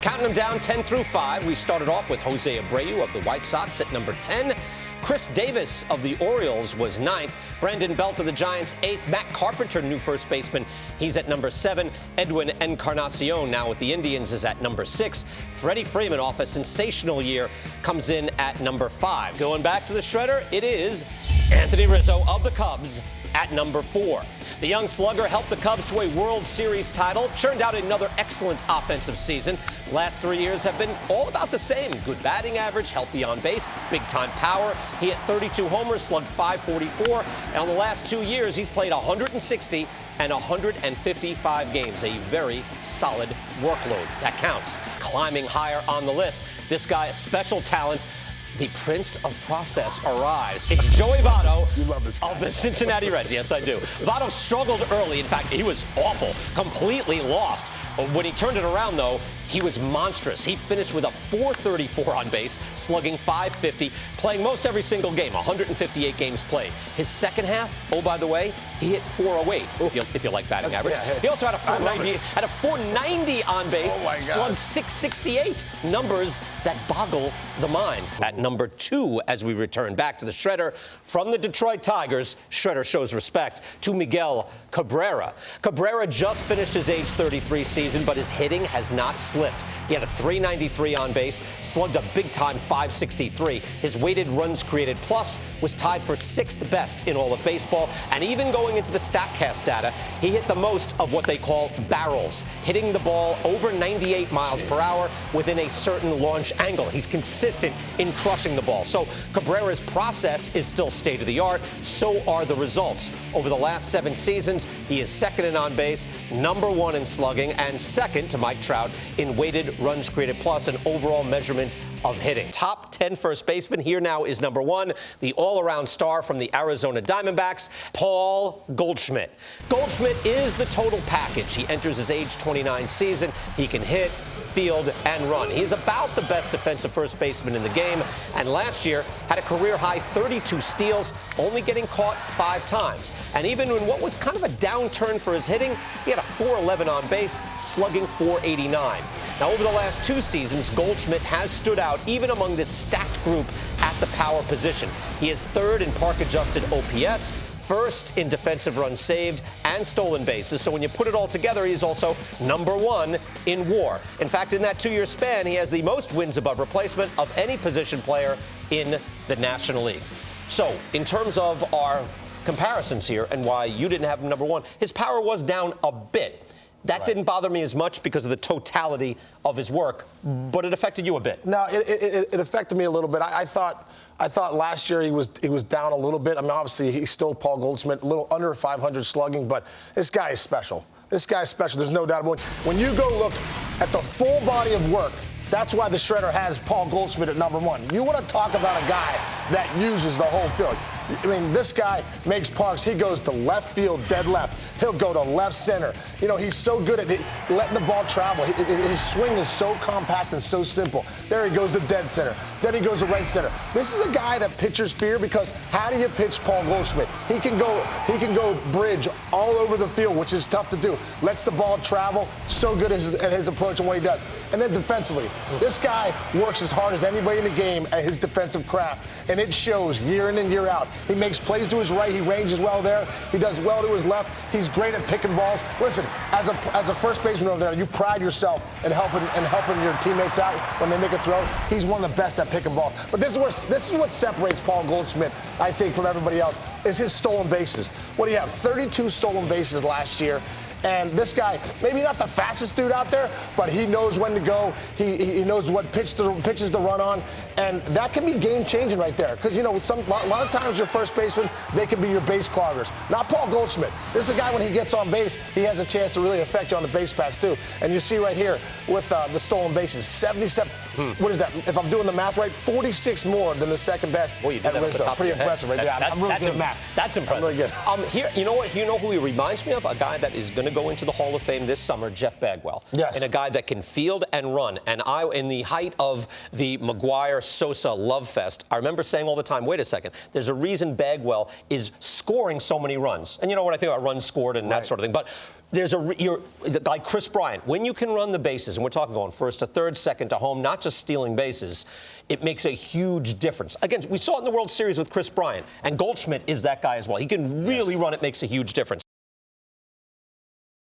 Counting them down 10 through 5, we started off with Jose Abreu of the White Sox at number 10. Chris Davis of the Orioles was 9th. Brandon Belt of the Giants 8th. Matt Carpenter, new first baseman, he's at number 7. Edwin Encarnacion, now with the Indians, is at number 6. Freddie Freeman, off a sensational year, comes in at number 5. Going back to the shredder, it is Anthony Rizzo of the Cubs at number 4. The young slugger helped the Cubs to a World Series title, churned out another excellent offensive season. The last 3 years have been all about the same. Good batting average, healthy on base, big-time power. He hit 32 homers, slugged .544, and on the last 2 years, he's played 160 and 155 games. A very solid workload. That counts. Climbing higher on the list. This guy, a special talent. The Prince of Process arrives. It's Joey Votto of the Cincinnati Reds. Yes, I do. Votto struggled early. In fact, he was awful, completely lost. When he turned it around, though, he was monstrous. He finished with a .434 on base, slugging .550, playing most every single game, 158 games played. His second half, oh, by the way, he hit .408, if you like batting average. Yeah, he also had a .490 on base, slugged .668. Numbers that boggle the mind. At number 2, as we return back to the shredder, from the Detroit Tigers, shredder shows respect to Miguel Cabrera. Cabrera just finished his age 33 season, but his hitting has not slipped. He had a .393 on base, slugged a big-time .563. His weighted runs created plus was tied for 6th best in all of baseball, and even going into the StatCast data, he hit the most of what they call barrels, hitting the ball over 98 miles per hour within a certain launch angle. He's consistent in crushing the ball. So Cabrera's process is still state-of-the-art. So are the results. Over the last 7 seasons, he is 2nd in on base, number 1 in slugging, and 2nd to Mike Trout in weighted runs created plus an overall measurement of hitting. Top 10 first baseman. Here now is number 1, the all-around star from the Arizona Diamondbacks, Paul Goldschmidt. Goldschmidt is the total package. He enters his age 29 season. He can hit, field, and run. He's about the best defensive first baseman in the game, and last year had a career-high 32 steals, only getting caught 5 times. And even in what was kind of a downturn for his hitting, he had a .411 on base, slugging .489. Now, over the last 2 seasons, Goldschmidt has stood out even among this stacked group at the power position. He is 3rd in park-adjusted OPS, 1st in defensive runs saved and stolen bases. So when you put it all together, he's also number 1 in WAR. In fact, in that 2-year span, he has the most wins above replacement of any position player in the National League. So in terms of our comparisons here and why you didn't have him number 1, his power was down a bit. That didn't bother me as much because of the totality of his work, but it affected you a bit. No, it affected me a little bit. I thought last year he was down a little bit. I mean, obviously he's still Paul Goldschmidt, a little under 500 slugging, but this guy is special. This guy's special. There's no doubt about it. When you go look at the full body of work, that's why the shredder has Paul Goldschmidt at number 1. You want to talk about a guy that uses the whole field. I mean, this guy makes parks. He goes to left field, dead left. He'll go to left center. You know, he's so good at letting the ball travel. His swing is so compact and so simple. There he goes to dead center. Then he goes to right center. This is a guy that pitchers fear because how do you pitch Paul Goldschmidt? He can go bridge all over the field, which is tough to do. Lets the ball travel. So good at his approach and what he does. And then defensively, this guy works as hard as anybody in the game at his defensive craft, and it shows year in and year out. He makes plays to his right. He ranges well there. He does well to his left. He's great at picking balls. Listen, as a first baseman over there, you pride yourself in helping your teammates out when they make a throw. He's one of the best at picking balls. But this is what separates Paul Goldschmidt, I think, from everybody else, is his stolen bases. What do you have? 32 stolen bases last year. And this guy, maybe not the fastest dude out there, but he knows when to go. He knows what pitches to run on. And that can be game-changing right there. Because, you know, a lot of times your first baseman, they can be your base cloggers. Not Paul Goldschmidt. This is a guy, when he gets on base, he has a chance to really affect you on the base pass, too. And you see right here with the stolen bases, 77. What is that? If I'm doing the math right, 46 more than the second best at Rizzo. Pretty impressive, right? Yeah, I'm really good at math. That's impressive. Really good. Here, you know what? You know who he reminds me of? A guy that is going to go into the Hall of Fame this summer, Jeff Bagwell. Yes. And a guy that can field and run. And in the height of the McGuire-Sosa love fest, I remember saying all the time, wait a second, there's a reason Bagwell is scoring so many runs. And you know what I think about runs scored and that sort of thing. But you're like Chris Bryant. When you can run the bases, and we're talking going first to third, second to home, not just stealing bases, it makes a huge difference. Again, we saw it in the World Series with Chris Bryant, and Goldschmidt is that guy as well. He can really run. It makes a huge difference.